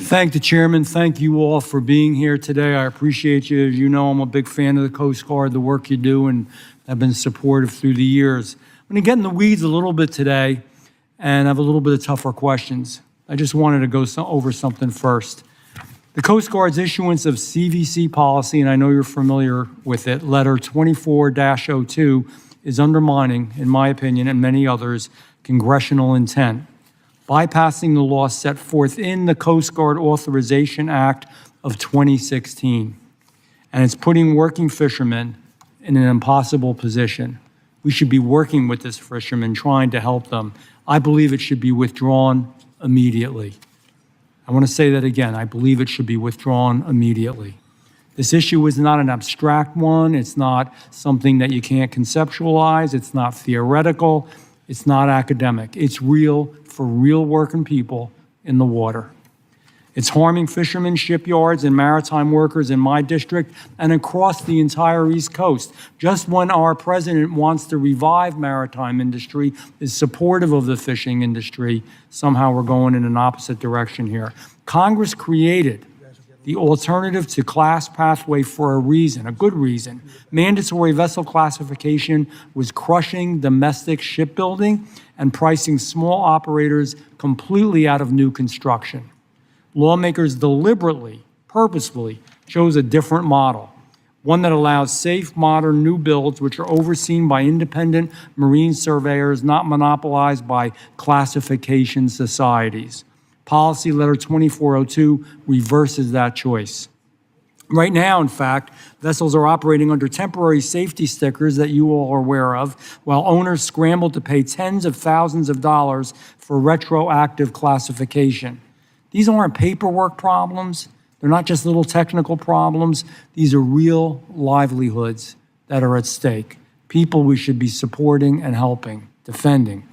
thank the chairman. Thank you all for being here today. I appreciate you. As you know, I'm a big fan of the Coast Guard, the work you do, and I've been supportive through the years. I'm going to get in the weeds a little bit today and have a little bit of tougher questions. I just wanted to go over something first. The Coast Guard's issuance of CVC policy, and I know you're familiar with it, letter 24-02, is undermining, in my opinion, and many others, congressional intent, bypassing the law set forth in the Coast Guard Authorization Act of 2016. And it's putting working fishermen in an impossible position. We should be working with this fishermen, trying to help them. I believe it should be withdrawn immediately. I want to say that again. I believe it should be withdrawn immediately. This issue is not an abstract one. It's not something that you can't conceptualize. It's not theoretical. It's not academic. It's real for real working people in the water. It's harming fishermen, shipyards, and maritime workers in my district and across the entire East Coast. Just when our president wants to revive maritime industry, is supportive of the fishing industry, somehow we're going in an opposite direction here. Congress created the alternative to class pathway for a reason, a good reason. Mandatory vessel classification was crushing domestic shipbuilding and pricing small operators completely out of new construction. Lawmakers deliberately, purposefully chose a different model, one that allows safe, modern new builds which are overseen by independent marine surveyors, not monopolized by classification societies. Policy Letter 2402 reverses that choice. Right now, in fact, vessels are operating under temporary safety stickers that you all are aware of, while owners scramble to pay tens of thousands of dollars for retroactive classification. These aren't paperwork problems. They're not just little technical problems. These are real livelihoods that are at stake. People we should be supporting and helping, defending.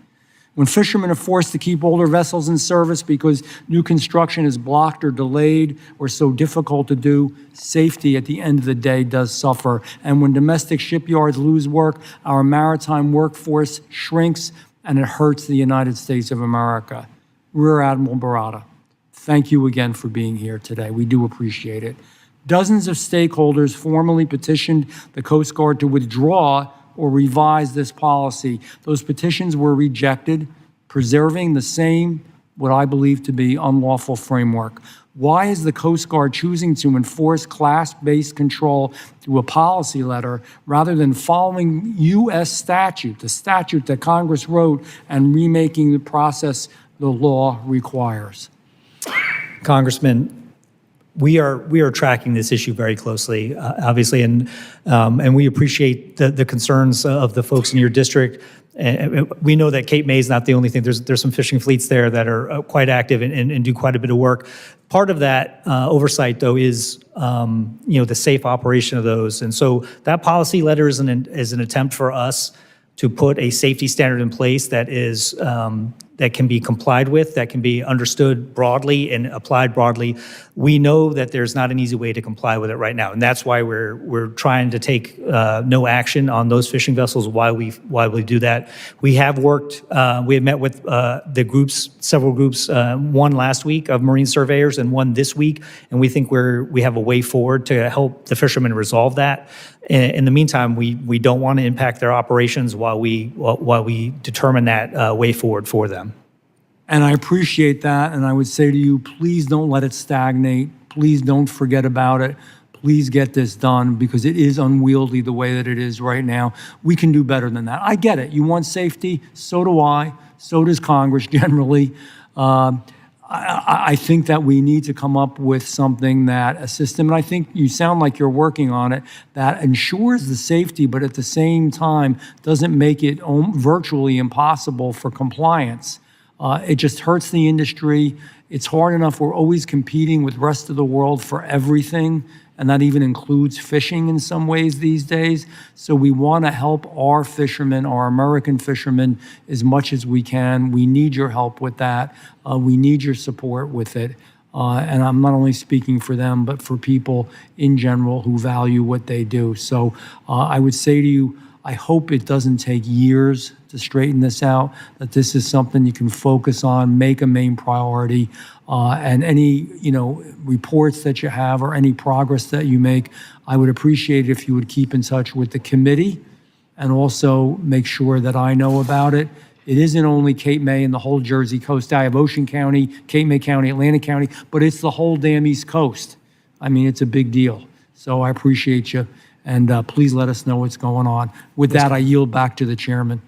When fishermen are forced to keep older vessels in service because new construction is blocked or delayed or so difficult to do, safety at the end of the day does suffer. And when domestic shipyards lose work, our maritime workforce shrinks and it hurts the United States of America. Rear Admiral Barata, thank you again for being here today. We do appreciate it. Dozens of stakeholders formally petitioned the Coast Guard to withdraw or revise this policy. Those petitions were rejected, preserving the same, what I believe to be unlawful framework. Why is the Coast Guard choosing to enforce class-based control through a policy letter rather than following U.S. statute, the statute that Congress wrote, and remaking the process the law requires? Congressman, we are tracking this issue very closely, obviously, and we appreciate the concerns of the folks in your district. And we know that Cape May is not the only thing. There's some fishing fleets there that are quite active and do quite a bit of work. Part of that oversight, though, is the safe operation of those. And so that policy letter is an attempt for us to put a safety standard in place that is that can be complied with, that can be understood broadly and applied broadly. We know that there's not an easy way to comply with it right now, and that's why we're trying to take no action on those fishing vessels while we do that. We have worked. We have met with the groups, several groups. One last week of marine surveyors, and one this week, and we think we have a way forward to help the fishermen resolve that. In the meantime, we don't want to impact their operations while we determine that way forward for them. And I appreciate that, and I would say to you, please don't let it stagnate. Please don't forget about it. Please get this done, because it is unwieldy the way that it is right now. We can do better than that. I get it. You want safety. So do I. So does Congress generally. I think that we need to come up with something that a system, and I think you sound like you're working on it, that ensures the safety, but at the same time doesn't make it virtually impossible for compliance. It just hurts the industry. It's hard enough. We're always competing with the rest of the world for everything, and that even includes fishing in some ways these days. So we want to help our fishermen, our American fishermen, as much as we can. We need your help with that. We need your support with it. And I'm not only speaking for them, but for people in general who value what they do. So I would say to you, I hope it doesn't take years to straighten this out, that this is something you can focus on, make a main priority, and any, reports that you have or any progress that you make, I would appreciate it if you would keep in touch with the committee and also make sure that I know about it. It isn't only Cape May and the whole Jersey coast. I have Ocean County, Cape May County, Atlantic County, but it's the whole damn East Coast. I mean, it's a big deal. So I appreciate you, and please let us know what's going on. With that, I yield back to the chairman.